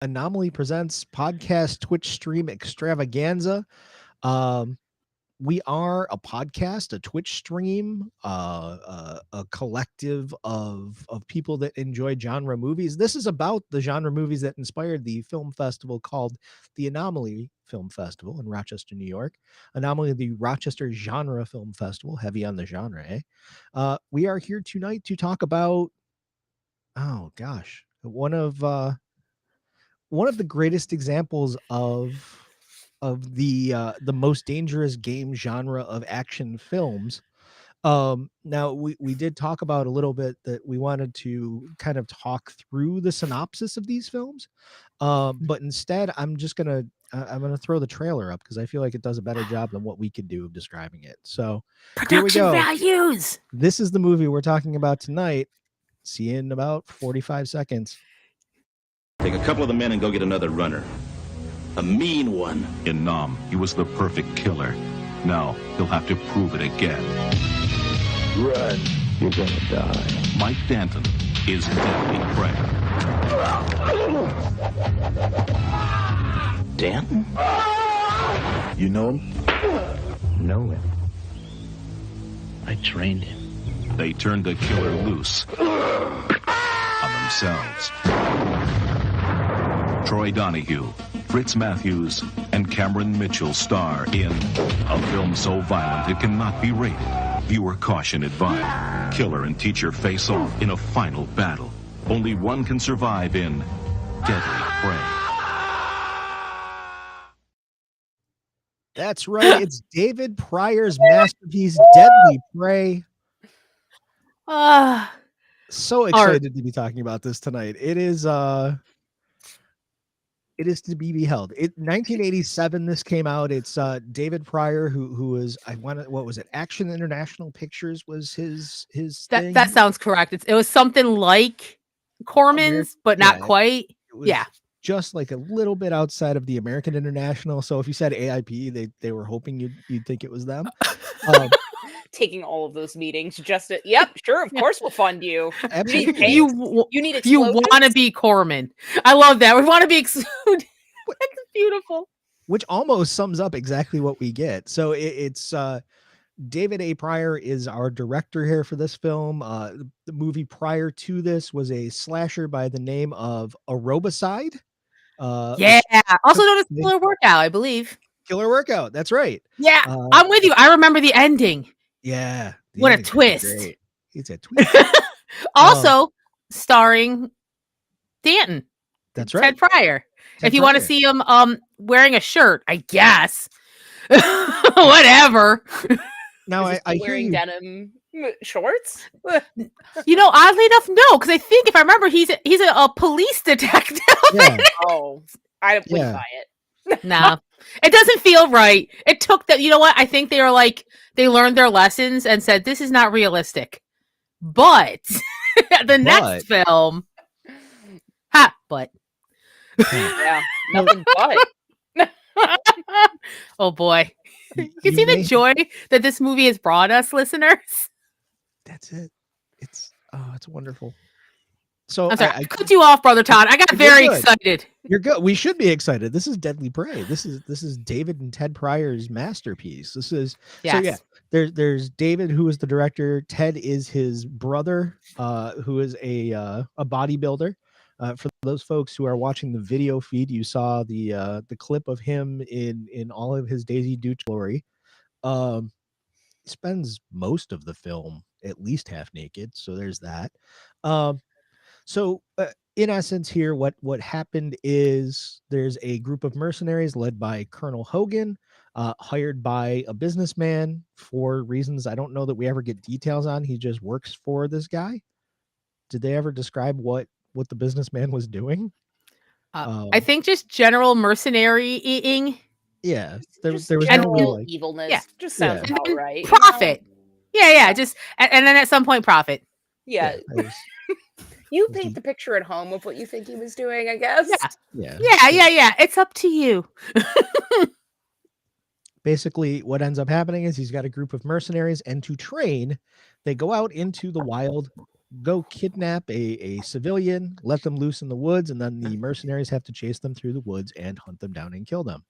Anomaly presents podcast Twitch stream extravaganza. Um, we are a podcast, a Twitch stream, a collective of people that enjoy genre movies. This is about the genre movies that inspired the film festival called the Anomaly Film Festival in Rochester, New York. Anomaly, the Rochester Genre Film Festival, heavy on the genre. We are here tonight to talk about, oh gosh, one of the greatest examples of the most dangerous game genre of action films. Now we did talk about a little bit that we wanted to kind of talk through the synopsis of these films, but instead I'm gonna throw the trailer up because I feel like it does a better job than what we could do of describing it. So here we Production go. values. This is the movie we're talking about tonight. See you in about 45 seconds. Take a couple of the men and go get another runner. A mean one. In Nam, he was the perfect killer. Now, he'll have to prove it again. Run. You're gonna die. Mike Danton is deadly prey. Danton? You know him? Know him. I trained him. They turned the killer loose on themselves. Troy Donahue, Fritz Matthews, and Cameron Mitchell star in a film so violent it cannot be rated. Viewer caution advised. Killer and teacher face off in a final battle. Only one can survive in Deadly Prey. That's right. It's David Pryor's masterpiece, Deadly Prey. So excited to be talking about this tonight. It is to be beheld. 1987 this came out. It's David Pryor who was what was it? Action International Pictures was his thing. That sounds correct. It was something like Corman's, but not quite. Yeah. Just like a little bit outside of the American International. So if you said AIP, they were hoping you'd think it was them. Taking all of those meetings just to, yep, sure, of course we'll fund you. Absolutely. You need you want to be Corman. I love that. We want to be excluded. That's beautiful. Which almost sums up exactly what we get. So it's David A. Pryor is our director here for this film. The movie prior to this was a slasher by the name of Aerobicide. Also known as Killer Workout, I believe. Killer Workout, that's right. Yeah, I'm with you. I remember the ending. Yeah. What a twist. It's a twist. Also starring Danton. That's right. Ted Pryor. If you want to see him wearing a shirt, I guess. Whatever. Now I hear wearing denim shorts. Oddly enough, no, because I think if I remember, he's a police detective. Yeah. Oh, I wouldn't buy it. No, it doesn't feel right. It took that. You know what? I think they were like they learned their lessons and said this is not realistic. But next film, but yeah, nothing but. Oh boy. You can see the joy that this movie has brought us, listeners. That's it. It's wonderful. So I'm sorry, I cut you off, Brother Todd. I got very excited. You're good. We should be excited. This is Deadly Prey. This is David and Ted Pryor's masterpiece. This is So yeah. There's David, who is the director. Ted is his brother, who is a bodybuilder. For those folks who are watching the video feed, you saw the clip of him in all of his Daisy Dukes glory. He spends most of the film at least half naked, so there's that. So in essence here, what happened is there's a group of mercenaries led by Colonel Hogan, hired by a businessman for reasons I don't know that we ever get details on. He just works for this guy. Did they ever describe what the businessman was doing? I think just general mercenary-ing. Yeah, there was no evilness. Yeah, just sounds about right. Profit. Yeah. Just and then at some point, profit. Yeah. You paint the picture at home of what you think he was doing, I guess. Yeah. It's up to you. Basically, what ends up happening is he's got a group of mercenaries, and to train, they go out into the wild go kidnap a civilian, let them loose in the woods, and then the mercenaries have to chase them through the woods and hunt them down and kill them.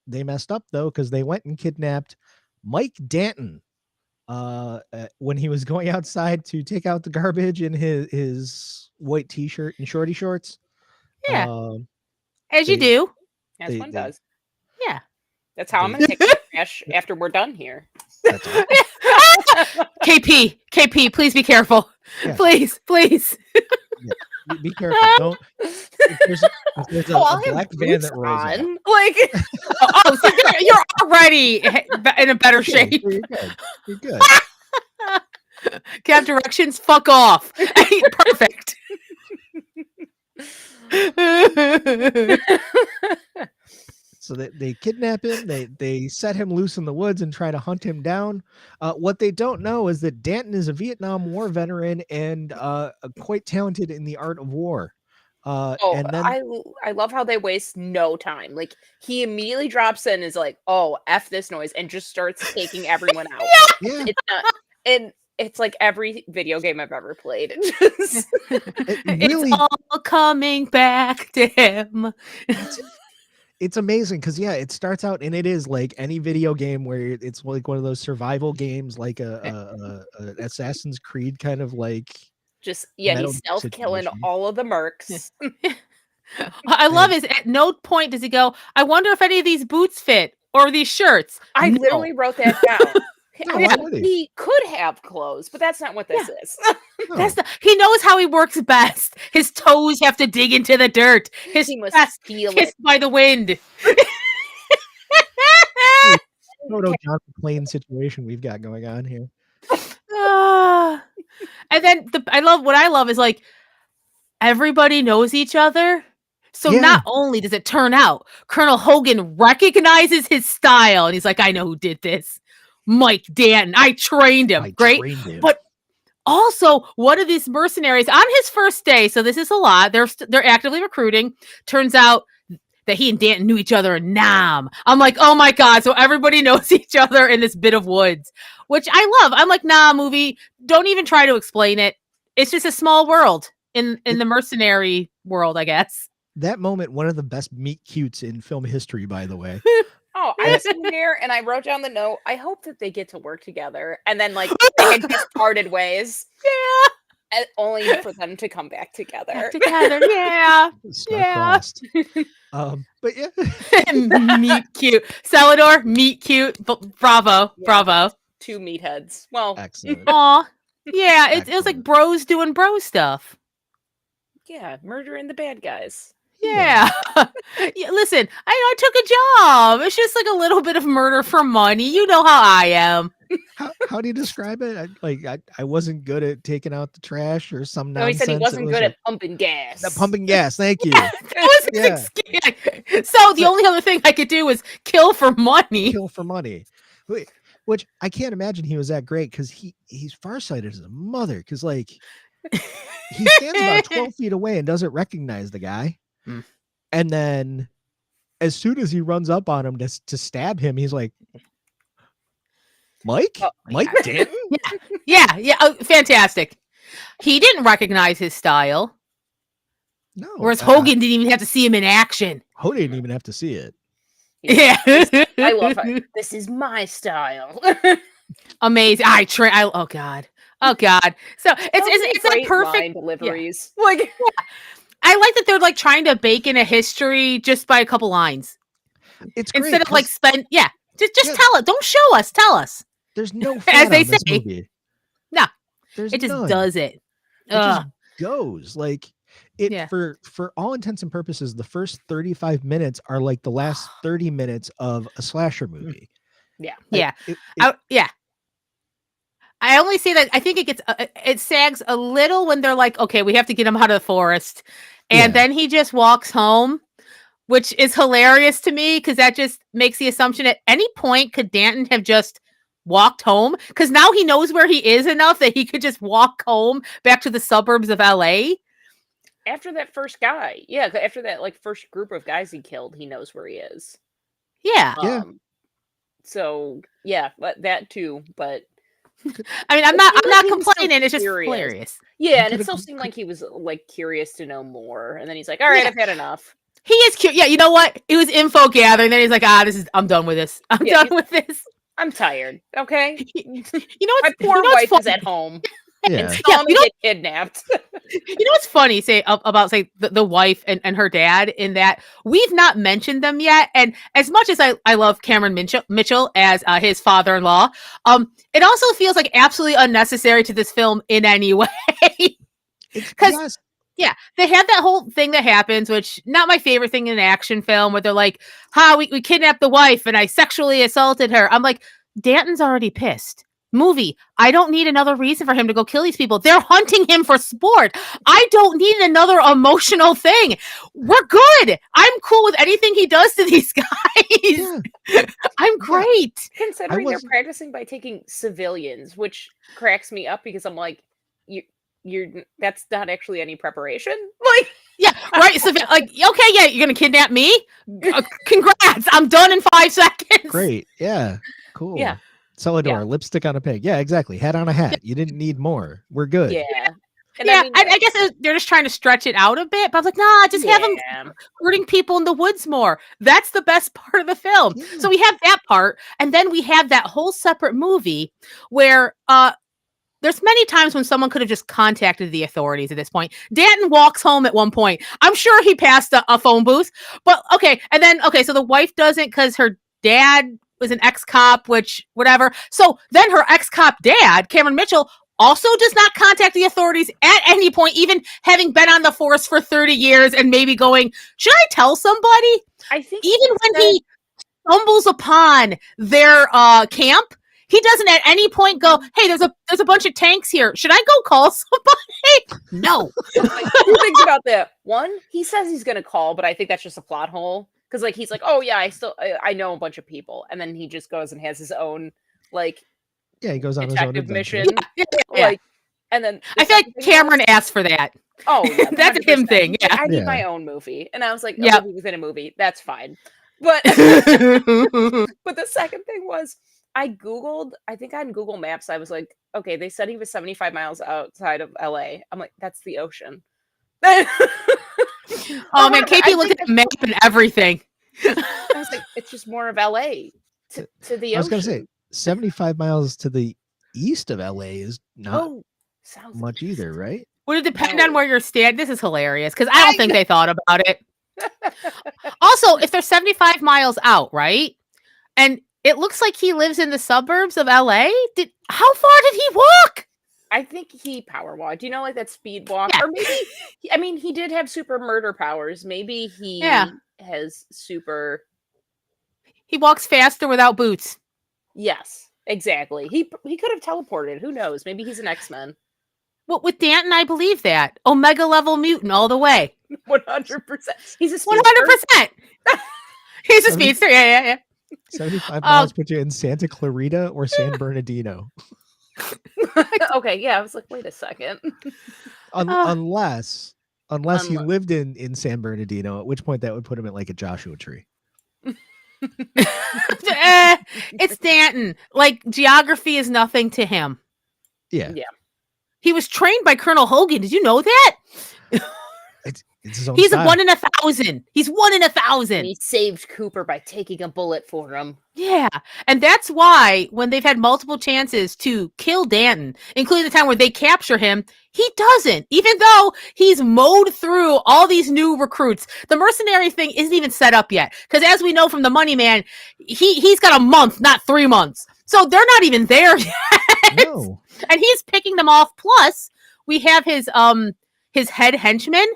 They messed up though, because they went and kidnapped Mike Danton when he was going outside to take out the garbage in his white t-shirt and shorty shorts. Yeah. As you do. As one does. Yeah. That's how I'm going to take my trash after we're done here. That's awesome. KP, please be careful. Yeah. Please. Yeah. Be careful. Don't. If there's a black van that rolls on. So you're already in a better shape. You're good. Cab directions, fuck off. Perfect. So they kidnap him. They set him loose in the woods and try to hunt him down. What they don't know is that Danton is a Vietnam War veteran and quite talented in the art of war. And then I love how they waste no time. Like, he immediately drops in and is like, "Oh, F this noise," and just starts taking everyone out. Yeah. It's not, and it's like every video game I've ever played. It's all coming back to him. It's amazing because it starts out and it is like any video game where it's like one of those survival games, like a Assassin's Creed kind of like. Just he's stealth killing all of the mercs. I love is at no point does he go, I wonder if any of these boots fit or these shirts. I literally wrote that down. He could have clothes, but that's not what this is. He knows how he works best. His toes have to dig into the dirt. His chest kissed by the wind. Proto John McClane situation we've got going on here. And then what I love is like everybody knows each other. So not only does it turn out Colonel Hogan recognizes his style and he's like, I know who did this. Mike Danton. I trained him. But also one of these mercenaries on his first day. So this is a lot. They're actively recruiting. Turns out that he and Danton knew each other in Nam. I'm like, oh my God. So everybody knows each other in this bit of woods, which I love. I'm like, nah, movie. Don't even try to explain it. It's just a small world in the mercenary world, I guess. That moment, one of the best meet cutes in film history, by the way. Oh, I was in there and I wrote down the note. I hope that they get to work together. And then like they had just parted ways. Yeah. Only for them to come back together. Yeah. Crossed. But meet cute. Salvador, meet cute. Bravo. 2 meatheads. Well, excellent. Aw. Yeah, it was like bros doing bro stuff. Yeah, murdering the bad guys. Yeah. Listen, I took a job. It's just like a little bit of murder for money. You know how I am. How do you describe it? I wasn't good at taking out the trash or some nonsense. No, he said he wasn't good at pumping gas. Pumping gas, thank you. That was his So the only other thing I could do was kill for money. Which I can't imagine he was that great because he's farsighted as a mother because like he stands about 12 feet away and doesn't recognize the guy. And then as soon as he runs up on him to stab him, he's like, Mike Danton? Yeah. Oh, fantastic. He didn't recognize his style. No. Whereas Hogan didn't even have to see him in action. Hogan didn't even have to see it. Yeah. I love it. This is my style. Amazing. Oh God. So it's like perfect deliveries. Yeah. Like I like that they're like trying to bake in a history just by a couple lines. It's instead great, of like just tell it. Don't show us. Tell us. There's no fat as they say. Movie. No, there's it just none. does it. It just goes like it for all intents and purposes. The first 35 minutes are like the last 30 minutes of a slasher movie. Yeah. I only say that I think it sags a little when they're like, okay, we have to get him out of the forest. And then he just walks home, which is hilarious to me because that just makes the assumption at any point could Danton have just walked home? Because now he knows where he is enough that he could just walk home back to the suburbs of LA. After that first guy. Yeah, after that like first group of guys he killed, he knows where he is. Yeah. So, yeah, but that too. But I mean, I'm not complaining. It's just hilarious. Yeah, and it still seemed like he was like curious to know more, and then he's like, "All right, I've had enough." He is cute. Yeah, you know what? It was info gathering. Then he's like, I'm done with this. I'm done with this. I'm tired. Okay. You know what? My poor wife is at home. Yeah. And saw me get kidnapped. You know what's funny? About the wife and her dad in that we've not mentioned them yet. And as much as I love Cameron Mitchell as his father-in-law, it also feels like absolutely unnecessary to this film in any way. Because yeah, they have that whole thing that happens, which not my favorite thing in an action film, where they're like, we kidnapped the wife and I sexually assaulted her. I'm like, Danton's already pissed. Movie, I don't need another reason for him to go kill these people. They're hunting him for sport. I don't need another emotional thing. We're good. I'm cool with anything he does to these guys. Yeah. I'm great. Considering they're practicing by taking civilians, which cracks me up because I'm like, you're that's not actually any preparation. Like, yeah, right. So like, okay, yeah, you're gonna kidnap me. Congrats, I'm done in 5 seconds. Great. Yeah. Cool. Yeah. Celador, lipstick on a pig. Yeah, exactly. Hat on a hat. You didn't need more. We're good. Yeah. And I guess they're just trying to stretch it out a bit. But I was like, nah, just have them hurting people in the woods more. That's the best part of the film. Yeah. So we have that part, and then we have that whole separate movie where there's many times when someone could have just contacted the authorities at this point. Danton walks home at one point. I'm sure he passed a phone booth, but okay. And then, so the wife doesn't because her dad was an ex-cop, which whatever. So then her ex-cop dad, Cameron Mitchell, also does not contact the authorities at any point, even having been on the force for 30 years and maybe going, should I tell somebody? I think even when he stumbles upon their camp, he doesn't at any point go, hey, there's a bunch of tanks here. Should I go call somebody? No. Like, 2 things about that. One, he says he's going to call, but I think that's just a plot hole. Because like he's like, oh yeah, I know a bunch of people, and then he just goes and has his own like he goes on detective his own mission. Yeah. Like, and then I feel like Cameron asked for that. Oh, yeah, that's a him thing. Yeah, like, I need my own movie, and I was like, yeah, movie within a movie. That's fine. But but the second thing was I googled. I think on Google Maps, I was like, okay, they said he was 75 miles outside of LA. I'm like, that's the ocean. Oh man, KP looked at the map and everything. I was like, it's just more of LA to the ocean. I was gonna say 75 miles to the east of LA is not much either, right? Would it depend on where you're standing? This is hilarious because I don't think they thought about it. Also, if they're 75 miles out, right? And it looks like he lives in the suburbs of LA. How far did he walk? I think he power walked. You know, like that speed walk, or maybe he did have super murder powers. Maybe he has super. He walks faster without boots. Yes, exactly. He could have teleported. Who knows? Maybe he's an X-Men. Well, with Danton, I believe that Omega level mutant all the way. 100%. He's a 100%. He's a speedster. Yeah. 75 miles put you in Santa Clarita or San Bernardino. Okay, yeah, I was like, wait a second. Unless he lived in San Bernardino, at which point that would put him at like a Joshua tree. It's Danton. Like, geography is nothing to him. Yeah. He was trained by Colonel Hogan. Did you know that? It's his own He's style. 1 in 1,000. He's 1 in 1,000. He saved Cooper by taking a bullet for him. Yeah. And that's why when they've had multiple chances to kill Danton, including the time where they capture him, he doesn't. Even though he's mowed through all these new recruits. The mercenary thing isn't even set up yet. Because as we know from the Money Man, he's got a month, not 3 months. So they're not even there yet. No. And he's picking them off. Plus, we have his head henchman,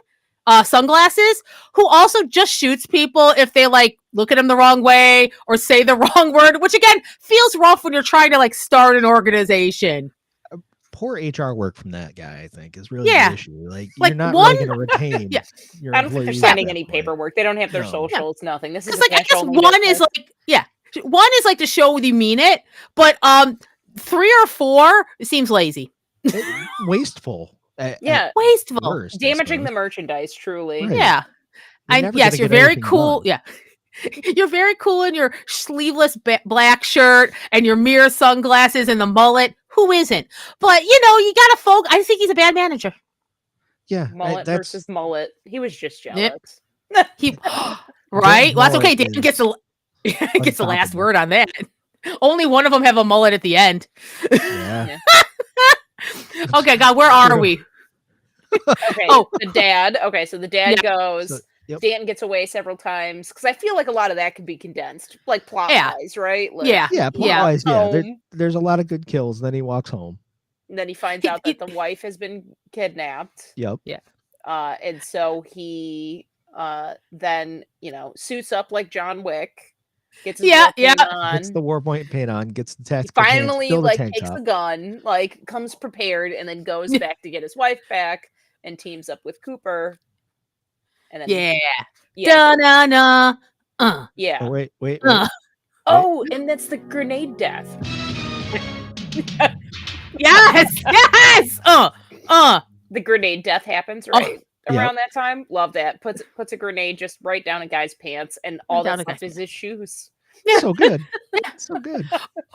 Sunglasses, who also just shoots people if they like look at him the wrong way or say the wrong word, which again feels rough when you're trying to like start an organization. Poor HR work from that guy, I think, is really the issue. Like you're not really going to retain. Your I don't think they're signing any paperwork. They don't have their socials. Nothing. This is like I guess one is like to show you mean it, but 3 or 4 seems lazy, wasteful. Wasteful, worst, damaging the merchandise. Truly, right. Yeah. And yes, you're very cool. Done. Yeah. You're very cool in your sleeveless black shirt and your mirror sunglasses and the mullet. Who isn't? But you gotta focus. I think he's a bad manager. Yeah, mullet versus mullet. He was just jealous. Yep. He right. Well, that's okay. Dan gets the last word on that. Only one of them have a mullet at the end. Yeah. Okay, God, where are we? Okay, the dad. Okay, so the dad goes. Danton gets away several times because I feel like a lot of that could be condensed, like plot-wise, right? Like, plot-wise, There's a lot of good kills. Then he walks home. And then he finds out that the wife has been kidnapped. Yep. Yeah. And so he then suits up like John Wick, gets his war paint on, gets the warpoint paint on, gets the tactical finally pants, takes the gun, comes prepared, and then goes back to get his wife back and teams up with Cooper. And then Da-na-na. Yeah. Oh, wait. Oh, and that's the grenade death. Yes. The grenade death happens around that time. Love that. Puts a grenade just right down a guy's pants, and all that's left is his shoes. Yeah. So good. So good.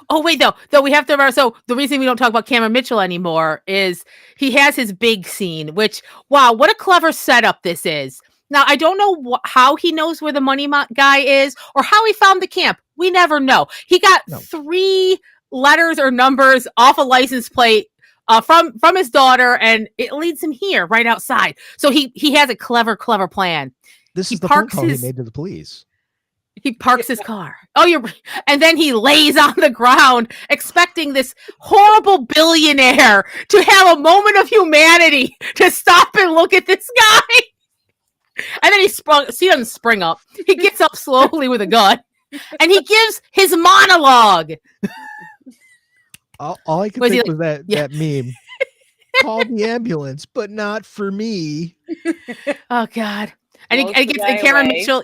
Oh, wait, though we have to remember. So the reason we don't talk about Cameron Mitchell anymore is he has his big scene, which, wow, what a clever setup this is. Now, I don't know how he knows where the money guy is or how he found the camp. We never know. He got 3 letters or numbers off a license plate from his daughter, and it leads him here right outside. So he has a clever plan. This is the phone call he made to the police. He parks his car. And then he lays on the ground expecting this horrible billionaire to have a moment of humanity to stop and look at this guy. And then he doesn't spring up. He gets up slowly with a gun and he gives his monologue. All I could think was that meme. Call the ambulance, but not for me. Oh, God. And Cameron Mitchell,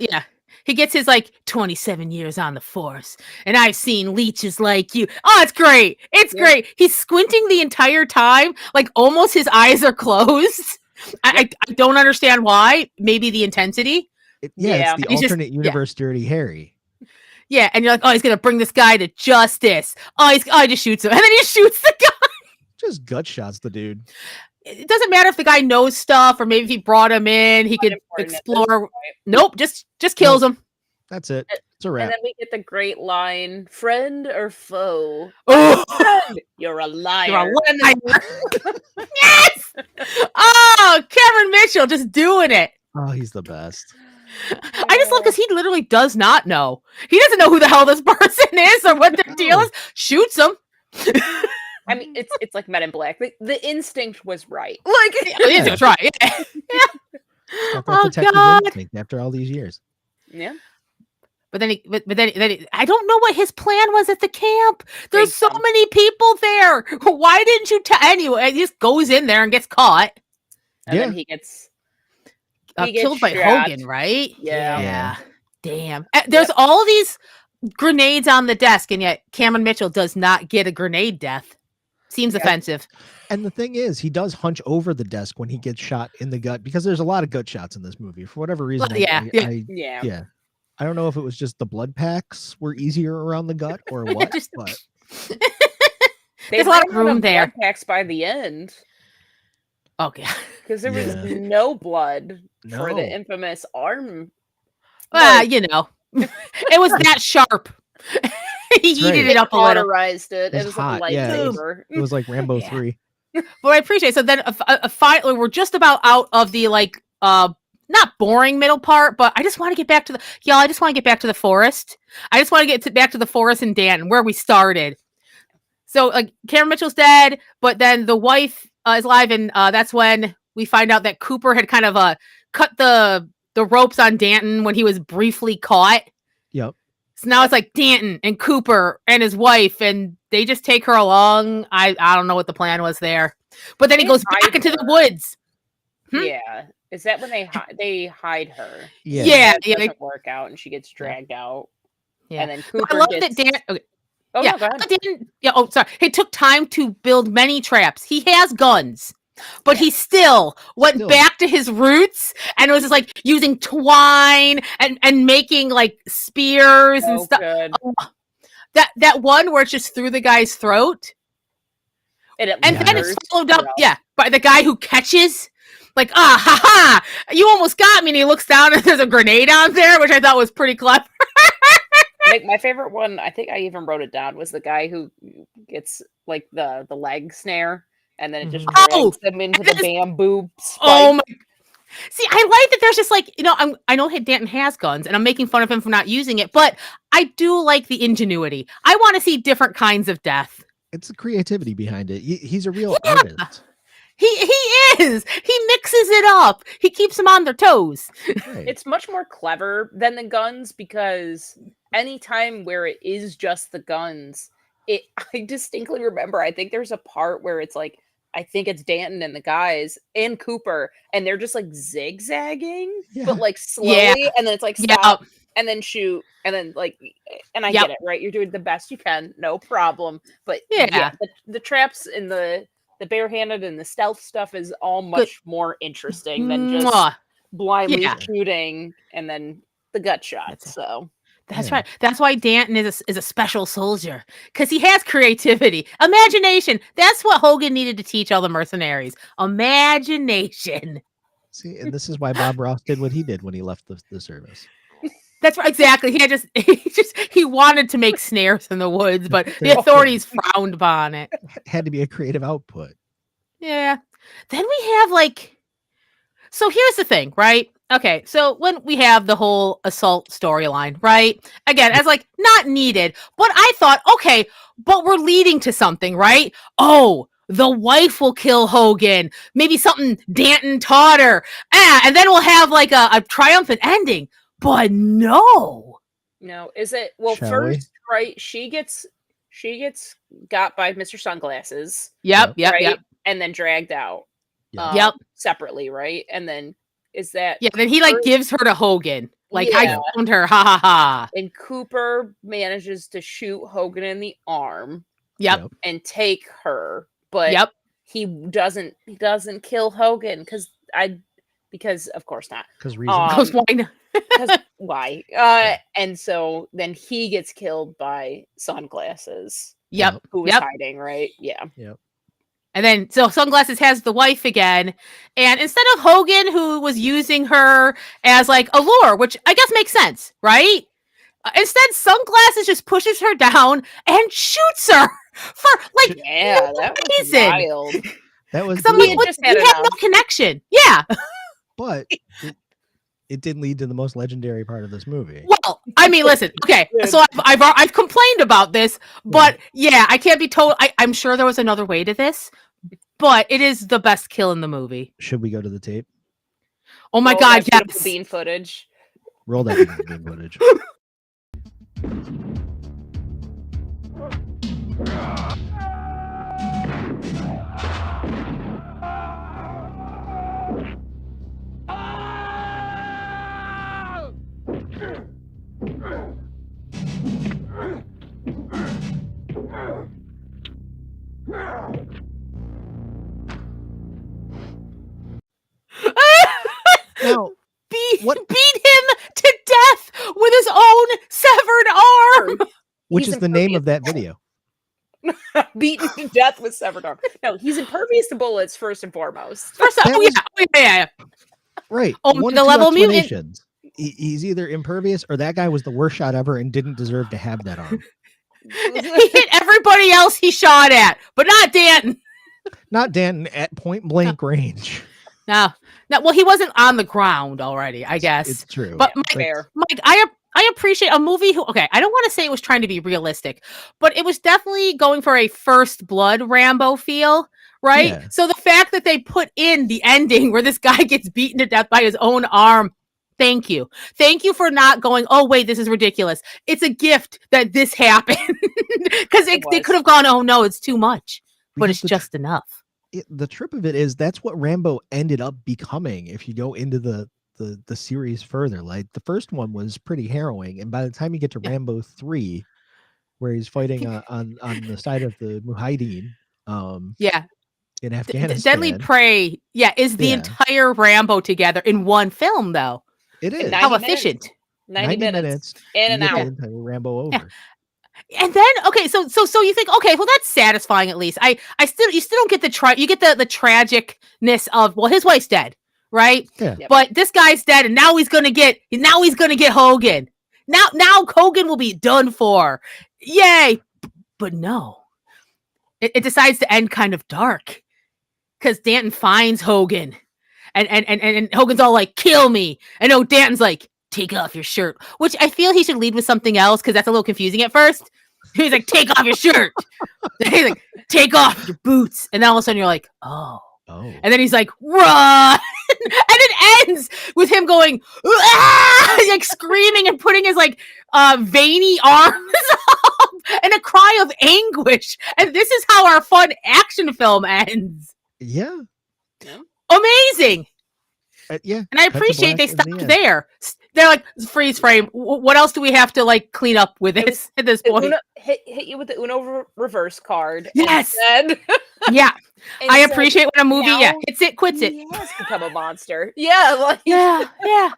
he gets his 27 years on the force, and I've seen leeches like you. Oh, it's great. It's great. He's squinting the entire time, almost his eyes are closed. I don't understand why. Maybe the intensity. It's the alternate universe Dirty Harry. Yeah, and you're like, oh, he's going to bring this guy to justice. He just shoots him. And then he shoots the guy. Just gut shots the dude. It doesn't matter if the guy knows stuff or maybe if he brought him in, he could explore. Nope, just kills him. That's it. It's a wrap. And then we get the great line, friend or foe? Oh, friend, you're a liar. You're a liar. Yes! Oh, Cameron Mitchell just doing it. Oh, he's the best. I just love because he literally does not know. He doesn't know who the hell this person is or what their deal is. Shoots him. I mean, it's like Men in Black. The instinct was right. The instinct was right. Yeah. Oh God! After all these years. Yeah. But then I don't know what his plan was at the camp. There's so many people there. Why didn't you anyway? He just goes in there and gets caught. And then he gets killed by Hogan, right? Yeah. Damn. There's all these grenades on the desk, and yet Cameron Mitchell does not get a grenade death. Seems offensive. And the thing is, he does hunch over the desk when he gets shot in the gut because there's a lot of gut shots in this movie. For whatever reason, I don't know if it was just the blood packs were easier around the gut or what. But there's a lot of room there. Blood packs by the end. Okay. Because there was no blood for the infamous arm. It was that sharp. He heated it up a little. It was hot. like a lightsaber. It was like Rambo 3. But I appreciate it. So then finally we're just about out of the not boring middle part, but I just want to get back to the forest. I just want to get back to the forest and Danton where we started. So Cameron Mitchell's dead, but then the wife is alive, and that's when we find out that Cooper had kind of cut the ropes on Danton when he was briefly caught. Yep. So now it's Danton and Cooper and his wife, and they just take her along. I don't know what the plan was there, but then he goes back into the woods. Yeah, is that when they hide her? Yeah. It doesn't work out, and she gets dragged out. Yeah, and then Cooper. I love that Dan. Okay. Oh, yeah. No, go ahead. Sorry. He took time to build many traps. He has guns. But he still went back to his roots and was just using twine and making spears and stuff. Good. That one where it's just through the guy's throat. And then it's followed up, by the guy who catches. Like, ha ha! You almost got me. And he looks down and there's a grenade on there, which I thought was pretty clever. Like, my favorite one, I think I even wrote it down, was the guy who gets like the leg snare, and then it just drags them into the bamboo spike. Oh my! See, I like that. There's just like, I know Danton has guns, and I'm making fun of him for not using it, but I do like the ingenuity. I want to see different kinds of death. It's the creativity behind it. He's a real artist. He is. He mixes it up. He keeps them on their toes. Right. It's much more clever than the guns, because anytime where it is just the guns, I distinctly remember, I think there's a part where it's like, I think it's Danton and the guys and Cooper, and they're just like zigzagging, but like slowly, and then it's like stop, and then shoot, and then like, and I get it, right? You're doing the best you can, no problem. But the traps and the barehanded and the stealth stuff is all much more interesting than just blindly shooting and then the gut shot. So that's right. That's why Danton is a special soldier, because he has creativity, imagination. That's what Hogan needed to teach all the mercenaries. Imagination. See, and this is why Bob Ross did what he did when he left the service. That's right, exactly. He wanted to make snares in the woods, but the authorities frowned upon it. Had to be a creative output. Yeah. Then we have so here's the thing, right? Okay, so when we have the whole assault storyline, right? Again, as not needed, but I thought, okay, but we're leading to something, right? Oh, the wife will kill Hogan. Maybe something Danton taught her. And then we'll have a triumphant ending. But no, is it? Well, first, right? She gets got by Mr. Sunglasses. Yep. And then dragged out. Separately, right? And then is that? Yeah. Then he gives her to Hogan. I found her. Ha ha ha. And Cooper manages to shoot Hogan in the arm. Yep. And take her, but he doesn't kill Hogan because of course not. Because reasons. Why not? Because why? And so then he gets killed by Sunglasses. Yep. Who was hiding, right? Yeah. Yep. And then so Sunglasses has the wife again, and instead of Hogan, who was using her as a lure, which I guess makes sense, right? Instead, Sunglasses just pushes her down and shoots her for that was wild. That was we had no connection. Yeah. But it did lead to the most legendary part of this movie. Well, I mean, listen, okay, so I've complained about this, but I can't be told. I'm sure there was another way to this, but it is the best kill in the movie. Should we go to the tape? Oh my God, yes. Bean footage. Roll that bean footage. Now, beat him to death with his own severed arm, which is the name of that video. Beaten to death with severed arm. No, he's impervious to bullets first and foremost. Yeah. Right. Oh, the level mutant. He's either impervious or that guy was the worst shot ever and didn't deserve to have that arm. He hit everybody else he shot at, but not Danton. Not Danton at point blank range. No. Well, he wasn't on the ground already, I guess. It's true. But Mike, I appreciate a movie I don't want to say it was trying to be realistic, but it was definitely going for a First Blood Rambo feel, right? Yeah. So the fact that they put in the ending where this guy gets beaten to death by his own arm, thank you. Thank you for not going, oh, wait, this is ridiculous. It's a gift that this happened. Because they could have gone, oh, no, it's too much. But it's just enough. The trip of it is that's what Rambo ended up becoming if you go into the series further. The first one was pretty harrowing, and by the time you get to Rambo 3, where he's fighting on the side of the Mujahideen in Afghanistan, Deadly Prey is the entire Rambo together in one film, though. It is. How efficient. 90 minutes and an hour. Rambo over. And then okay, so you think, okay, well that's satisfying at least. You still don't get you get the tragicness of, well, his wife's dead, right? Yeah. Yep. But this guy's dead, and now he's gonna get Hogan. Now Hogan will be done for. Yay. But no. It decides to end kind of dark. Because Danton finds Hogan. And Hogan's all like, kill me. And Danton's like, take off your shirt. Which I feel he should lead with something else, because that's a little confusing at first. He's like, take off your shirt. He's like, take off your boots. And then all of a sudden you're like, oh. And then he's like, run. And it ends with him going, like screaming and putting his like veiny arms up and a cry of anguish. And this is how our fun action film ends. Yeah. Amazing. Yeah. And I appreciate they stopped there. They're like, freeze frame. What else do we have to like clean up with this at this point? Hit you with the Uno reverse card. Yes. And yeah. I appreciate when a movie hits it, quits it. He has become a monster. Yeah. Like yeah.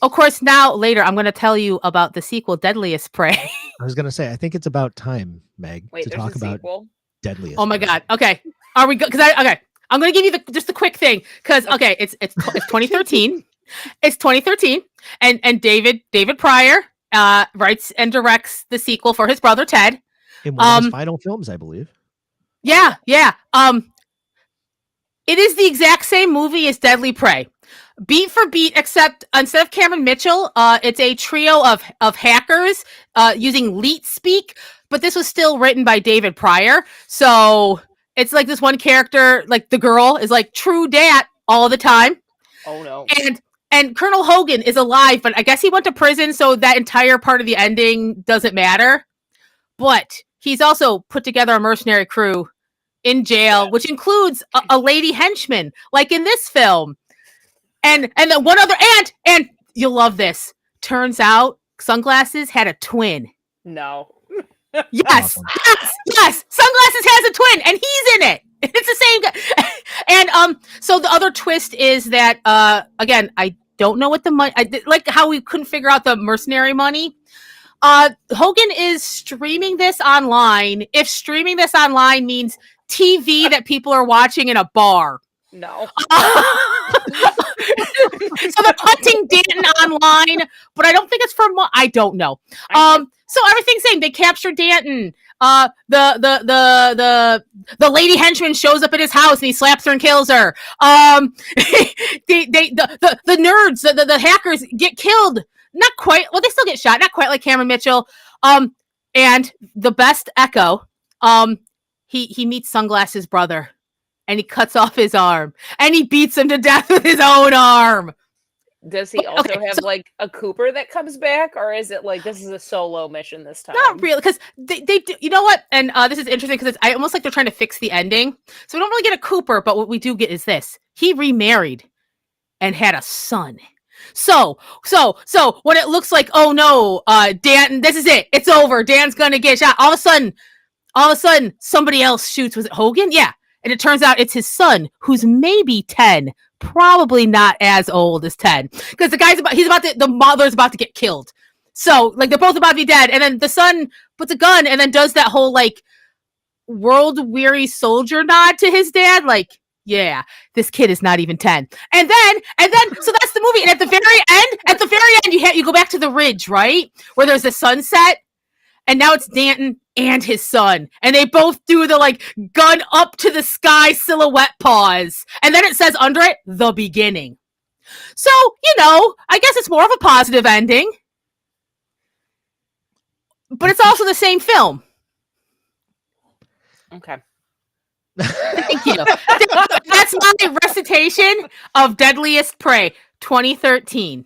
Of course, now later I'm going to tell you about the sequel, Deadliest Prey. I was going to say, I think it's about time, Meg, to talk about Deadliest. Oh my Prey. God. Okay. Are we good? Okay. I'm going to give you just the quick thing, because okay, it's 2013. It's 2013, and David Pryor writes and directs the sequel for his brother Ted. In one of his final films, I believe. Yeah. It is the exact same movie as Deadly Prey, beat for beat, except instead of Cameron Mitchell, it's a trio of hackers using leet speak, but this was still written by David Pryor. So it's like this one character, like the girl, is like true dat all the time. Oh no. And Colonel Hogan is alive, but I guess he went to prison, so that entire part of the ending doesn't matter. But he's also put together a mercenary crew in jail, which includes a lady henchman, like in this film. And then one other, and you'll love this. Turns out Sunglasses had a twin. No. Yes. Sunglasses has a twin, and he's in it. It's the same guy. And so the other twist is that again, I don't know what the money, like how we couldn't figure out the mercenary money. Hogan is streaming this online. If streaming this online means TV that people are watching in a bar. No. So they're hunting Danton online, but I don't think it's from. I don't know. So everything's saying they captured Danton. The lady henchman shows up at his house and he slaps her and kills her. The nerds, the hackers get killed. Not quite. Well, they still get shot. Not quite like Cameron Mitchell. And the best echo. He meets Sunglasses' brother, and he cuts off his arm, and he beats him to death with his own arm. Does he also have like a Cooper that comes back, or is it like this is a solo mission this time? Not really, because they do. You know what? And this is interesting because I almost like they're trying to fix the ending. So we don't really get a Cooper, but what we do get is this: he remarried and had a son. So when it looks like, oh no, Danton, this is it, it's over, Dan's gonna get shot. All of a sudden, somebody else shoots. Was it Hogan? Yeah. And it turns out it's his son, who's maybe 10, probably not as old as 10, because the mother's about to get killed. So like they're both about to be dead, and then the son puts a gun and then does that whole like world weary soldier nod to his dad, like, yeah, this kid is not even 10. And then so that's the movie. And at the very end, you go back to the ridge, right, where there's a sunset. And now it's Danton and his son. And they both do the like gun up to the sky silhouette pause. And then it says under it, the beginning. So, I guess it's more of a positive ending. But it's also the same film. Okay. Thank you. That's my recitation of Deadliest Prey, 2013.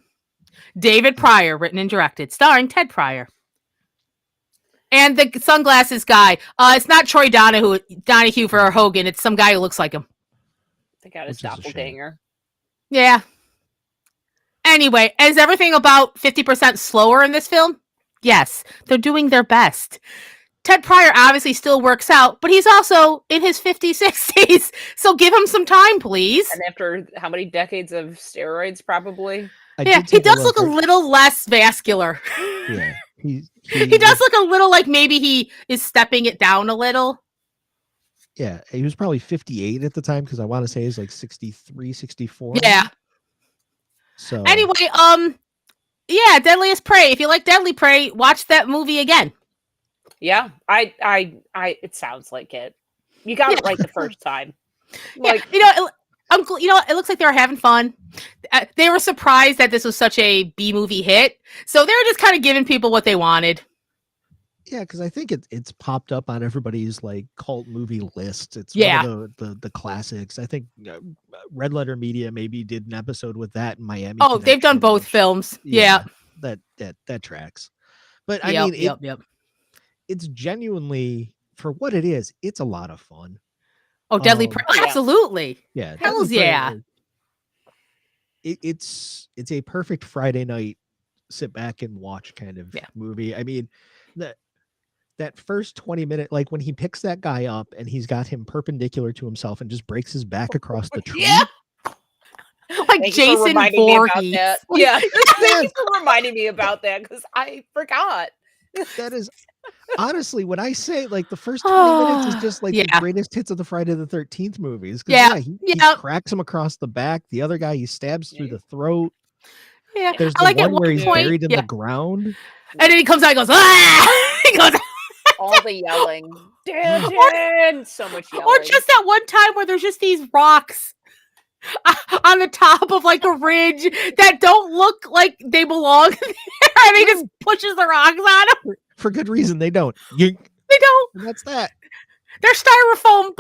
David Pryor, written and directed, starring Ted Pryor. And the Sunglasses guy. It's not Troy Donahue for Hogan. It's some guy who looks like him. They got his doppelganger. Yeah. Anyway, is everything about 50% slower in this film? Yes. They're doing their best. Ted Pryor obviously still works out, but he's also in his 50s, 60s. So give him some time, please. And after how many decades of steroids, probably? He does look a little less vascular. Yeah. He does look a little like maybe he is stepping it down a little. Yeah, he was probably 58 at the time because I want to say he's like 63, 64. Yeah. Now. So anyway, yeah, Deadliest Prey. If you like Deadly Prey, watch that movie again. Yeah, I it sounds like it. You got it right the first time. Like, yeah, it looks like they were having fun. They were surprised that this was such a B movie hit, so they were just kind of giving people what they wanted. Yeah, because I think it's popped up on everybody's like cult movie list. It's one of the classics. I think Red Letter Media maybe did an episode with that in Miami. Oh, they've done both films. Yeah, that tracks. But yep, I mean, it's genuinely for what it is. It's a lot of fun. Oh, Deadly Prey, absolutely. Yeah, hells yeah. It's a perfect Friday night sit back and watch kind of movie. I mean, that first 20-minute, like when he picks that guy up and he's got him perpendicular to himself and just breaks his back across the tree. Yeah. Like Jason Voorhees. Yeah. Thank you for reminding me about that because I forgot. That is honestly when I say like the first 20 minutes is just like the greatest hits of the Friday the 13th movies. He cracks him across the back. The other guy he stabs through the throat. Yeah. There's the one where he's buried in the ground. And then he comes out and goes, ah! He goes, all the yelling. So much yelling. Or just that one time where there's just these rocks on the top of like a ridge that don't look like they belong there. And he just pushes the rocks on them. For good reason, they don't. They don't. And that's that. They're styrofoam,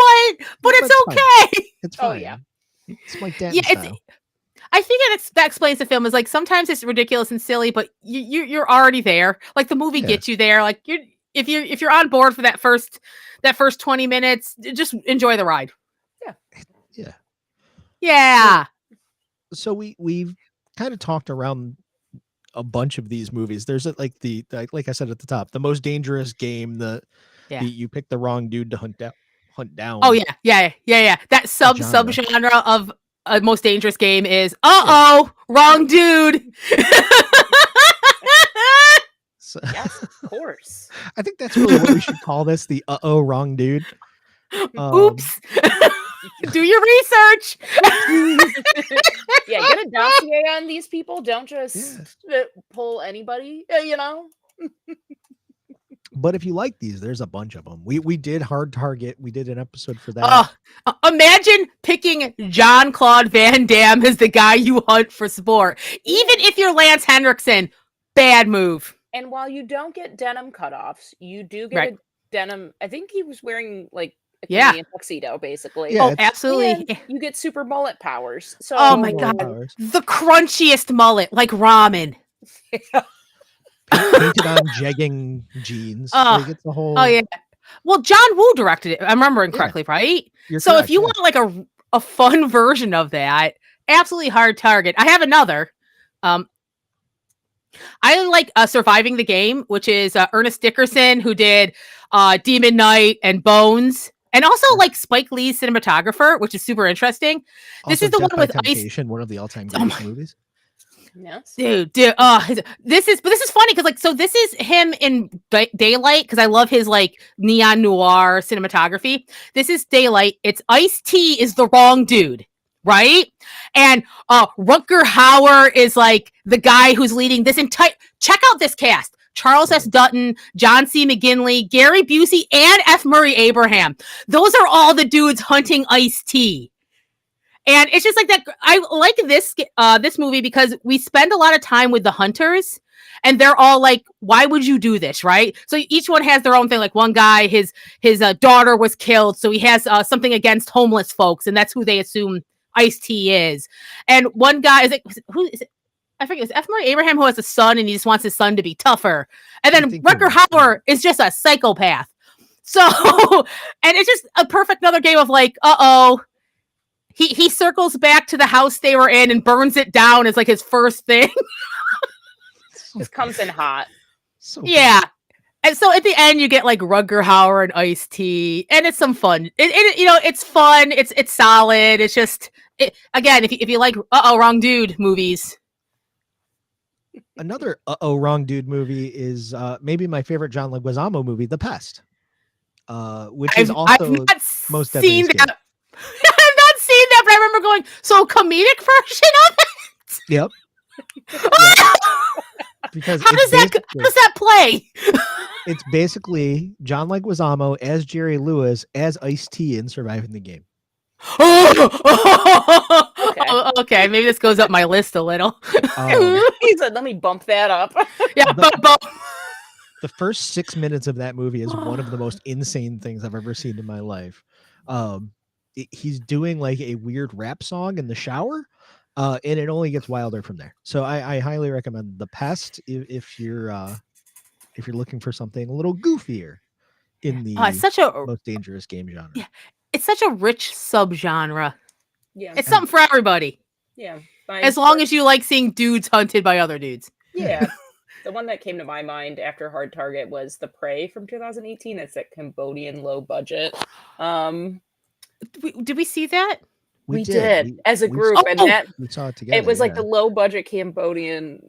but it's okay. Fine. It's fine. Oh, yeah. It's Mike Danton style. I think that explains the film. Is like sometimes it's ridiculous and silly, but you're already there. Like the movie gets you there. Like if you're on board for that first 20 minutes, just enjoy the ride. Yeah. So we've kind of talked around a bunch of these movies. There's like like I said at the top, the most dangerous game. You pick the wrong dude to hunt down. Oh yeah. That subgenre of most dangerous game is wrong dude. So, yes, of course. I think that's really what we should call this, the wrong dude. Oops. Do your research. Get a dossier on these people. Don't just pull anybody, But if you like these, there's a bunch of them. We did Hard Target. We did an episode for that. Imagine picking Jean-Claude Van Damme as the guy you hunt for sport. Even if you're Lance Henriksen, bad move. And while you don't get denim cutoffs, you do get a denim. I think he was wearing like a Canadian tuxedo, basically. Yeah, absolutely. And you get super mullet powers. So oh my god, the crunchiest mullet, like ramen. Painted on jegging jeans. Like it's the whole. Oh yeah. Well, John Woo directed it. I'm remembering correctly, right? So correct, if you want like a fun version of that, absolutely Hard Target. I have another. I like Surviving the Game, which is Ernest Dickerson, who did Demon Knight and Bones, and also like Spike Lee's cinematographer, which is super interesting. Also, this is the Death one by with Temptation, one of the all-time greatest movies. Yes. Dude, this is funny because so this is him in daylight because I love his like neon noir cinematography. This is daylight. It's Ice-T is the wrong dude. Right? And Rutger Hauer is like the guy who's leading this entire. Check out this cast: Charles S. Dutton, John C. McGinley, Gary Busey, and F. Murray Abraham. Those are all the dudes hunting Ice-T. And it's just like that. I like this movie because we spend a lot of time with the hunters, and they're all like, "Why would you do this?" Right? So each one has their own thing. Like one guy, his daughter was killed, so he has something against homeless folks, and that's who they assume Ice-T is. And one guy who is it? I forget. It's F. Murray Abraham who has a son, and he just wants his son to be tougher. And then Rutger Hauer is just a psychopath. So, and it's just a perfect another game of like, He circles back to the house they were in and burns it down as like his first thing. Just comes in hot. So yeah. And so at the end you get like Rutger Hauer and Ice-T, and it's some fun. It's fun. It's solid. It's just again, if you like wrong dude movies, Another wrong dude movie is maybe my favorite John Leguizamo movie, The Pest, which is I've also not Most Deadly seen Escape. that. I've not seen that, but I remember going, so a comedic version of it? Yep. Because how does that play? It's basically John Leguizamo as Jerry Lewis as Ice-T in Surviving the Game. Okay, maybe this goes up my list a little. He said, "Let me bump that up." Yeah, the first 6 minutes of that movie is one of the most insane things I've ever seen in my life. He's doing like a weird rap song in the shower, and it only gets wilder from there. So I highly recommend The Pest if you're looking for something a little goofier in the it's such a most dangerous game genre. Yeah, it's such a rich subgenre. Yeah, it's something for everybody. Yeah, as long as you like seeing dudes hunted by other dudes. Yeah. The one that came to my mind after Hard Target was The Prey from 2018. It's that Cambodian low budget. Did we see that? We did as a group, and that we saw it together. It was like the low budget Cambodian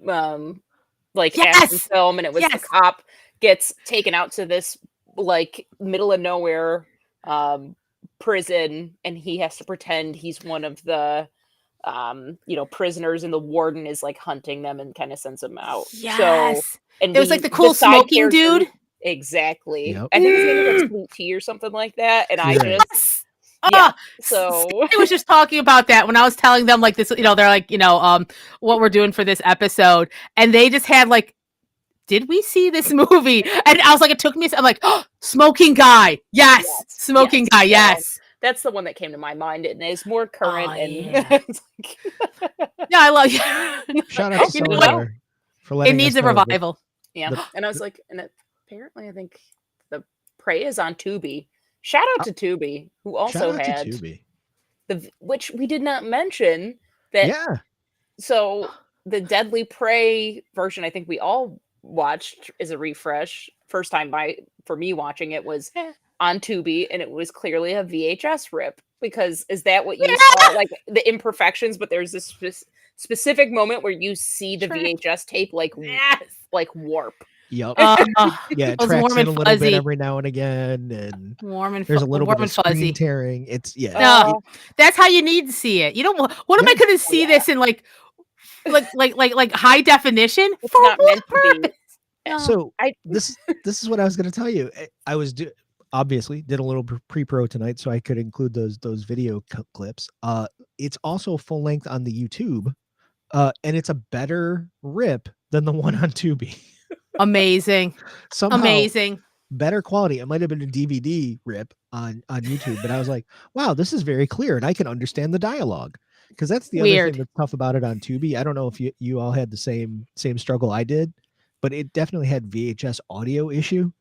action film, and it was the cop gets taken out to this like middle of nowhere prison, and he has to pretend he's one of the prisoners, and the warden is like hunting them and kind of sends them out. So, and it was like the cool smoking dude. Exactly. Yep. I think his name was like Sweet Tea or something like that. And I just so I was just talking about that when I was telling them like this, they're like, what we're doing for this episode, and they just had like, did we see this movie? And I was like, it took me. I'm like, oh, smoking guy, yes, smoking guy, yes. That's the one that came to my mind, and it's more current. Yeah, I love you. Shout out to Solar for letting it needs a revival. And I was like, and apparently, I think The Prey is on Tubi. Shout out to Tubi, who also had which we did not mention that. Yeah. So the Deadly Prey version, I think we all watched, is a refresh. First time for me watching it was on Tubi, and it was clearly a VHS rip, because is that what you saw, like the imperfections, but there's this specific moment where you see the VHS tape like warp. Yep. It tracks in a little bit every now and again, and warm and there's a little bit of screen tearing. It's that's how you need to see it. What am I going to see this in like high definition? It's not meant to be. So this is what I was going to tell you. I was obviously did a little pre-pro tonight, so I could include those video clips. It's also full length on the YouTube, and it's a better rip than the one on Tubi. Amazing. Somehow amazing. Better quality. It might have been a DVD rip on YouTube, but I was like, wow, this is very clear, and I can understand the dialogue, because that's the other thing that's tough about it on Tubi. I don't know if you all had the same struggle I did, but it definitely had VHS audio issue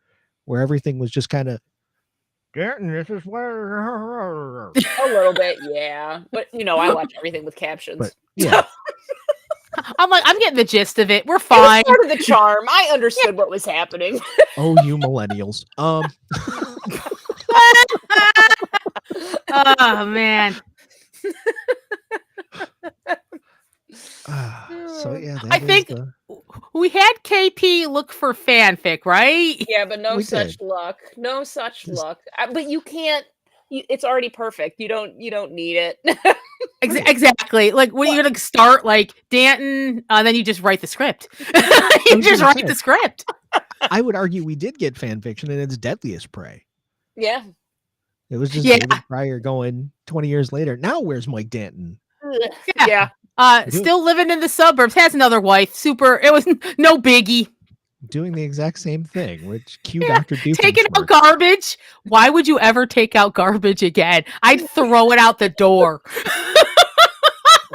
where everything was just kind of, this is where a little bit, yeah. But I watch everything with captions. But, yeah. I'm like, I'm getting the gist of it. We're fine. It was part of the charm. I understood what was happening. Oh, you millennials. Oh man. So yeah, I think we had KP look for fanfic, right? Yeah, but no such luck. No such luck. But you can't. It's already perfect. You don't need it. Exactly. Like when you're gonna start like Danton, then you just write the script. You just write the script. I would argue we did get fan fiction in its deadliest prey. Yeah. It was just David Pryor going 20 years later. Now where's Mike Danton? Yeah. Still living in the suburbs, has another wife. Super. It was no biggie. Doing the exact same thing, which Dr. Dupin taking out garbage. Why would you ever take out garbage again? I'd throw it out the door.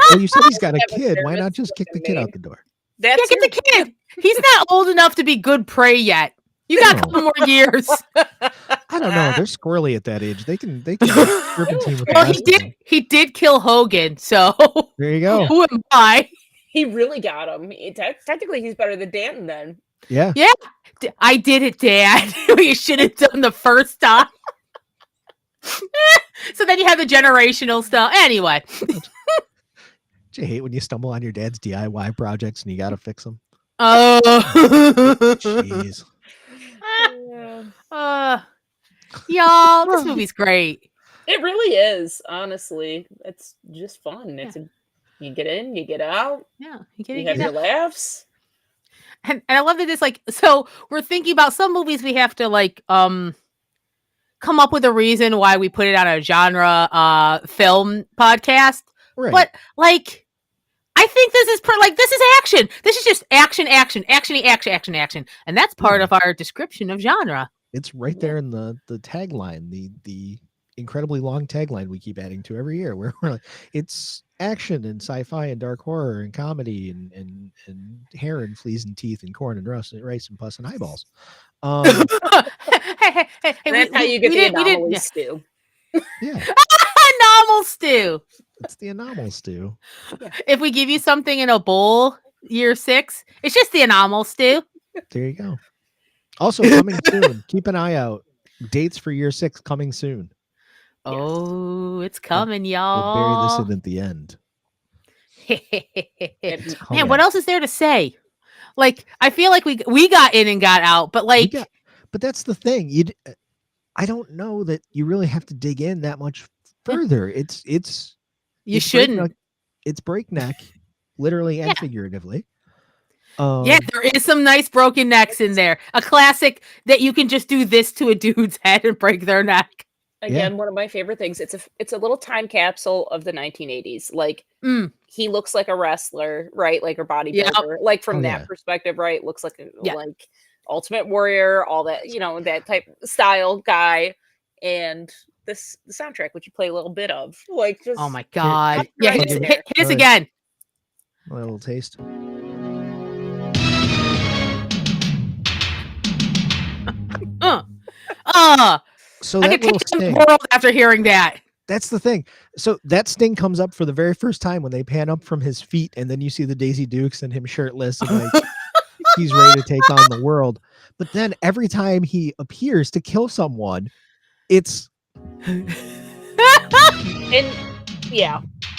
Well, you said he's got a kid. Why not just kick the kid out the door? Get the kid. He's not old enough to be good prey yet. You got a couple more years. I don't know. They're squirrely at that age. They can serpentine with he did kill Hogan, so there you go. Who am I? He really got him. Technically, he's better than Danton then. Yeah. Yeah. I did it, Dad. You should have done the first time. So then you have the generational stuff. Anyway. Do you hate when you stumble on your dad's DIY projects and you got to fix them? Oh, Jeez. Y'all, this movie's great. It really is. Honestly, it's just fun. Yeah. You get in, you get out. Yeah, You have your laughs. And I love that it's like, so we're thinking about some movies we have to like come up with a reason why we put it on a genre film podcast. Right. But like I think this is this is action. This is just action, action, actiony, action. And that's part of our description of genre. It's right there in the tagline, the incredibly long tagline we keep adding to every year, where we're like, it's action and sci-fi and dark horror and comedy and hair and fleas and teeth and corn and rice and pus and eyeballs. Hey, that's how you get the anomaly stew. Yeah. Anomaly stew. It's the anomaly stew. Yeah. If we give you something in a bowl year 6, it's just the anomaly stew. There you go. Also coming soon. Keep an eye out. Dates for year 6 coming soon. Oh, it's coming, y'all. We'll bury this in at the end. Man, what else is there to say? Like, I feel like we got in and got out, but like, but that's the thing. I don't know that you really have to dig in that much further. You shouldn't. It's breakneck, literally and figuratively. Yeah, there is some nice broken necks in there. A classic that you can just do this to a dude's head and break their neck. Again, one of my favorite things. It's a little time capsule of the 1980s. Like he looks like a wrestler, right? Like a bodybuilder. Like from that perspective, right? Looks like like Ultimate Warrior, all that, that type style guy. And the soundtrack, which you play a little bit of, like just oh my god, hit us again. A little taste. So that little sting. World after hearing that. That's the thing. So that sting comes up for the very first time when they pan up from his feet, and then you see the Daisy Dukes and him shirtless, and like he's ready to take on the world. But then every time he appears to kill someone, it's and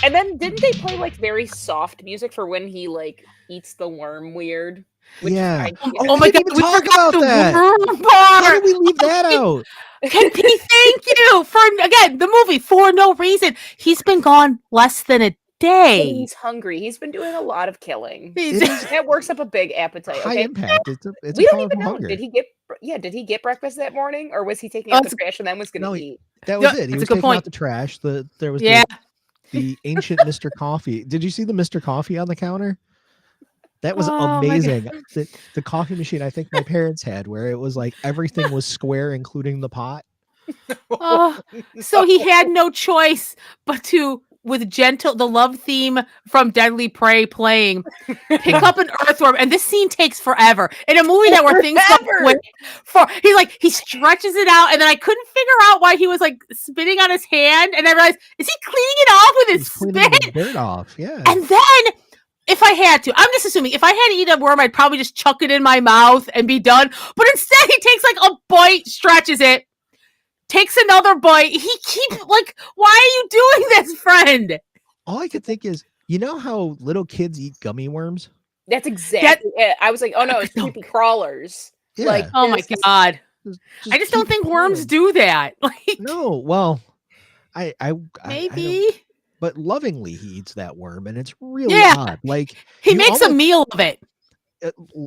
then didn't they play like very soft music for when he like eats the worm weird? Oh my god, we talk about that. Why did we leave that out? Thank you for again the movie For No Reason. He's been gone less than a day. He's hungry. He's been doing a lot of killing. That works up a big appetite. High impact. It's we a don't even know. Hunger. Did he get breakfast that morning, or was he taking out the trash and then was going to eat? That was it. He was taking out the trash. There was the ancient Mr. Coffee. Did you see the Mr. Coffee on the counter? That was amazing. The coffee machine I think my parents had, where it was like everything was square, including the pot. So he had no choice but to, with the love theme from Deadly Prey playing, pick up an earthworm. And this scene takes forever. In a movie where things go quick, he stretches it out, and then I couldn't figure out why he was like spitting on his hand, and I realized, is he cleaning it off with his spit? The dirt off, yeah. And then if I had to, I'm just assuming, if I had to eat a worm, I'd probably just chuck it in my mouth and be done. But instead, he takes like a bite, stretches it, takes another bite. He keeps like, why are you doing this, friend? All I could think is, you know how little kids eat gummy worms? That's exactly it. I was like, oh no, it's creepy crawlers. Yeah. Like, oh my god. I just don't think worms do that. Like, no, well, I maybe. But lovingly he eats that worm, and it's really odd. Like he makes a meal of it.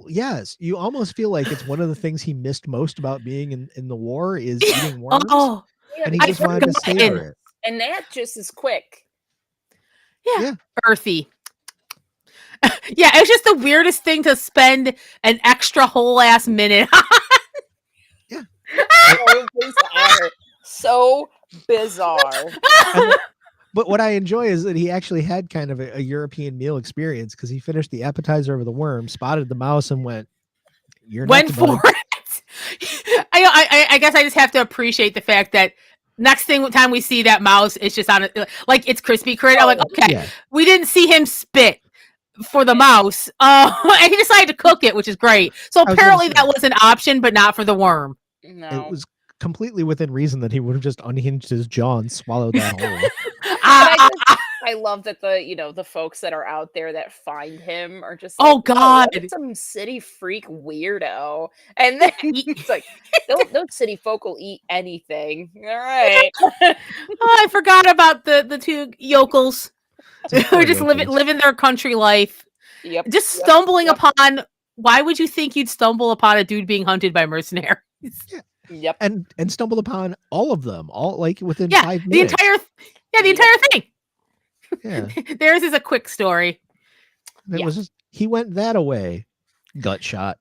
Yes, you almost feel like it's one of the things he missed most about being in the war is eating worms. And he just wanted to savor it. And that just is quick. Yeah. Earthy. Yeah, it's just the weirdest thing to spend an extra whole ass minute on. Yeah. So bizarre. But what I enjoy is that he actually had kind of a European meal experience, because he finished the appetizer of the worm, spotted the mouse, and went for it. I guess I just have to appreciate the fact that next time we see that mouse, it's just on it, like it's crispy crit. I'm like, okay, we didn't see him spit for the mouse, and he decided to cook it, which is great. So apparently that was an option, but not for the worm. No, it was completely within reason that he would have just unhinged his jaw and swallowed that whole. I love that the folks that are out there that find him are just Oh like, God, what some city freak weirdo. And then it's like, those city folk will eat anything. All right. Oh, I forgot about the two yokels who are just living their country life. Yep. Just stumbling upon. Why would you think you'd stumble upon a dude being hunted by mercenaries? Yeah. Yep. And stumbled upon all of them, all like within 5 minutes. The entire thing. Yeah. Theirs is a quick story. It was just, he went that away. Gut shot.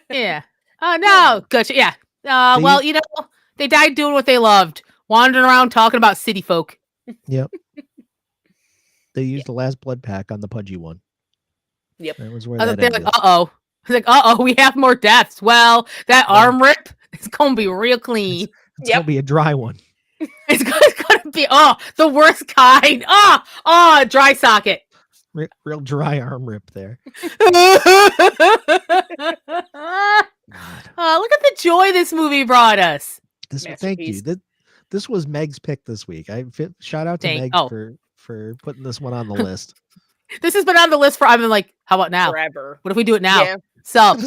Yeah. Oh no, gotcha. Yeah. Well, they died doing what they loved, wandering around talking about city folk. Yep. They used the last blood pack on the pudgy one. Yep. That was where that they're ended. like, we have more deaths. Well, that arm rip is gonna be real clean. It's gonna be a dry one. It's gonna be the worst kind. Dry socket. Real dry arm rip there. Look at the joy this movie brought us. Thank you. This was Meg's pick this week. Shout out to Meg for putting this one on the list. This has been on the list for, I've been like, how about now? Forever. What if we do it now? Yeah. So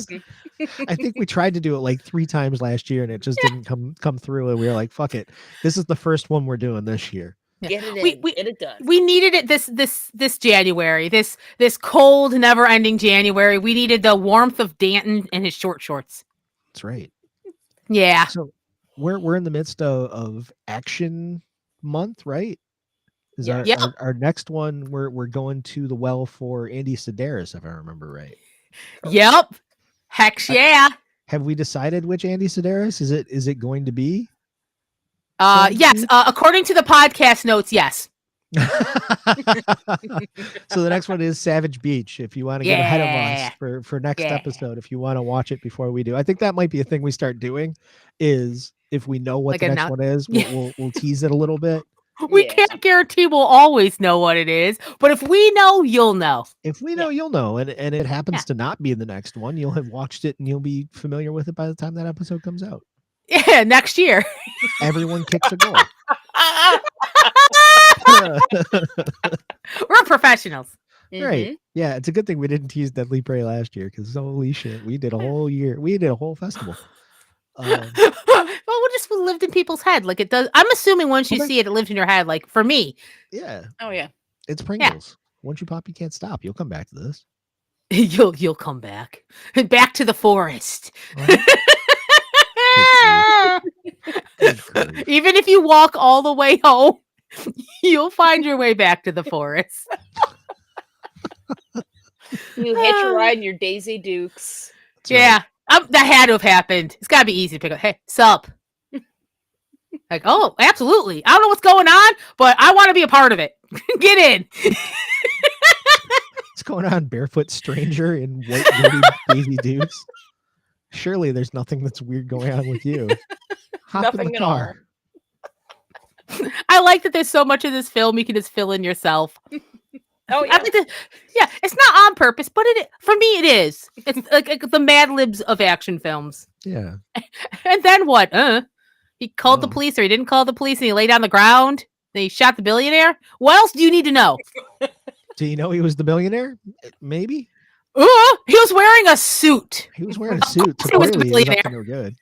I think we tried to do it like 3 times last year and it just didn't come through, and we were like, fuck it. This is the first one we're doing this year. Get it in. Get it done. We needed it this January. This cold, never-ending January. We needed the warmth of Danton and his short shorts. That's right. Yeah. So we're in the midst of action month, right? Is our next one, we're going to the well for Andy Sedaris, if I remember right. Yep. Heck yeah. Have we decided which Andy Sedaris? Is it going to be? Yes. According to the podcast notes, yes. So the next one is Savage Beach. If you want to get ahead of us for next episode, if you want to watch it before we do, I think that might be a thing we start doing. Is if we know what the next one is, we'll tease it a little bit. We can't guarantee we'll always know what it is, but if we know, you'll know. If we know, you'll know, and it happens to not be the next one, you'll have watched it and you'll be familiar with it by the time that episode comes out. Yeah, next year. Everyone kicks a goal. We're professionals. Right. Yeah, it's a good thing we didn't tease Deadly Prey last year, because holy shit, we did a whole year. We did a whole festival. Well, we lived in people's head. Like it does. I'm assuming once you see it, it lived in your head. Like for me. Yeah. Oh yeah. It's Pringles. Once you pop, you can't stop. You'll come back to this. You'll come back. Back to the forest. Even if you walk all the way home, you'll find your way back to the forest. You hitch a ride in your Daisy Dukes. That's right. That had to have happened. It's got to be easy to pick up. Hey, sup? Like, oh, absolutely. I don't know what's going on, but I want to be a part of it. Get in. What's going on, barefoot stranger in white dirty Daisy Dukes? Surely there's nothing that's weird going on with you. Hop in the car. I like that there's so much of this film you can just fill in yourself. Oh yeah. It's not on purpose, but for me it is. It's like the Mad Libs of action films. Yeah. And then what? He called the police, or he didn't call the police, and he laid on the ground. And he shot the billionaire. What else do you need to know? Do you know he was the billionaire? Maybe. He was wearing a suit. He was wearing a suit. He was the Clearly, billionaire. no good.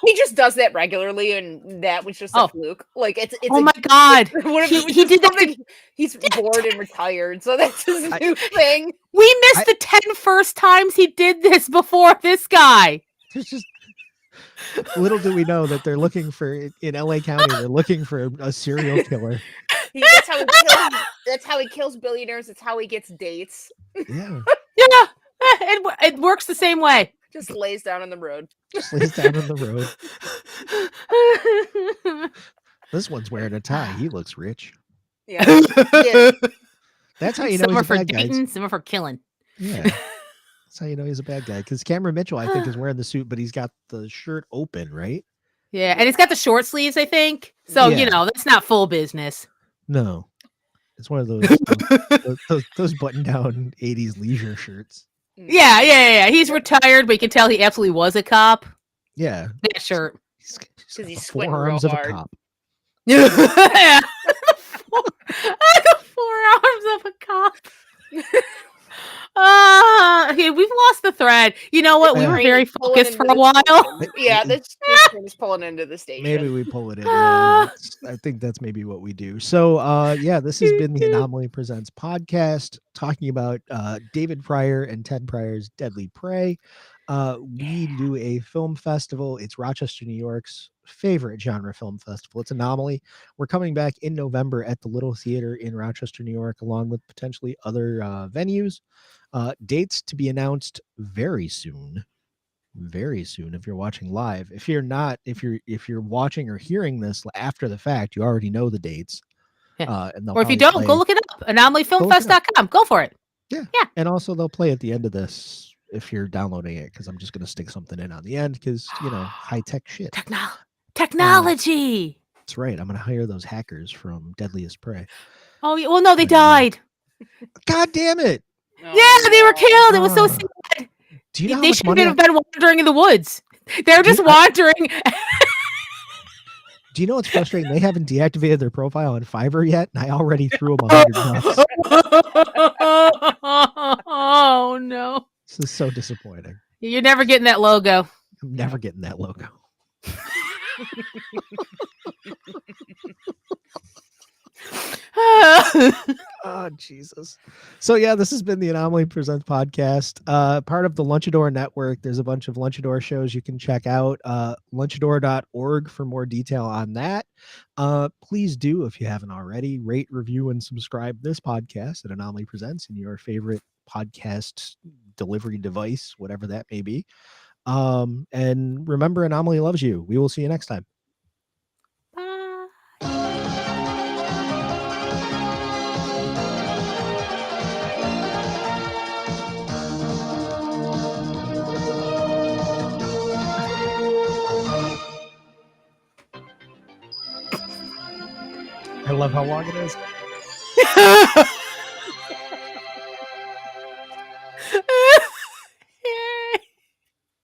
He just does that regularly, and that was just a fluke. Like it's oh my god, he did that. He's bored and retired, so that's his new thing. We missed the 10 first times he did this before this guy. There's just little do we know that they're looking for in LA County. They're looking for a serial killer. That's how he kills billionaires. That's how he gets dates. Yeah. Yeah. It works the same way. Just lays down on the road. Just lays down on the road. This one's wearing a tie. He looks rich. Yeah. That's how you know he's a bad guy. Some are for killing. Yeah. That's how you know he's a bad guy. Because Cameron Mitchell, I think, is wearing the suit, but he's got the shirt open, right? Yeah, and he's got the short sleeves, I think. So, that's not full business. No. It's one of those button-down 80s leisure shirts. Yeah. He's retired, but you can tell he absolutely was a cop. Yeah. That shirt. He's got the forearms of a cop. The 4 arms of a cop. Okay, we've lost the thread. You know what? We were very focused for a while. Yeah, this train is pulling into the station. Maybe we pull it in. Yeah, I think that's maybe what we do. So, yeah, this has been the Anomaly Presents podcast, talking about David Pryor and Ted Pryor's Deadly Prey. We do a film festival. It's Rochester, New York's favorite genre film festival. It's Anomaly. We're coming back in November at the Little Theater in Rochester, New York, along with potentially other venues. Dates to be announced very soon if you're watching live. If you're not, if you're watching or hearing this after the fact, you already know the dates. And or if you don't, go look it up. Anomalyfilmfest.com. Go for it. Yeah. And also they'll play at the end of this if you're downloading it, because I'm just going to stick something in on the end because, high-tech shit. Technology. That's right. I'm going to hire those hackers from Deadliest Prey. Oh, well, no, they died. God damn it. Yeah, they were killed. It was so sad. Do you know they should have been wandering in the woods. They're just wandering. Do you know what's frustrating? They haven't deactivated their profile on Fiverr yet, and I already threw them $100. Oh no! This is so disappointing. You're never getting that logo. I'm never getting that logo. Oh, Jesus. So, yeah, this has been the Anomaly Presents podcast, part of the Lunchador Network. There's a bunch of Lunchador shows you can check out. Lunchador.org for more detail on that. Please do, if you haven't already, rate, review, and subscribe this podcast at Anomaly Presents in your favorite podcast delivery device, whatever that may be. And remember, Anomaly loves you. We will see you next time. I love how long it is.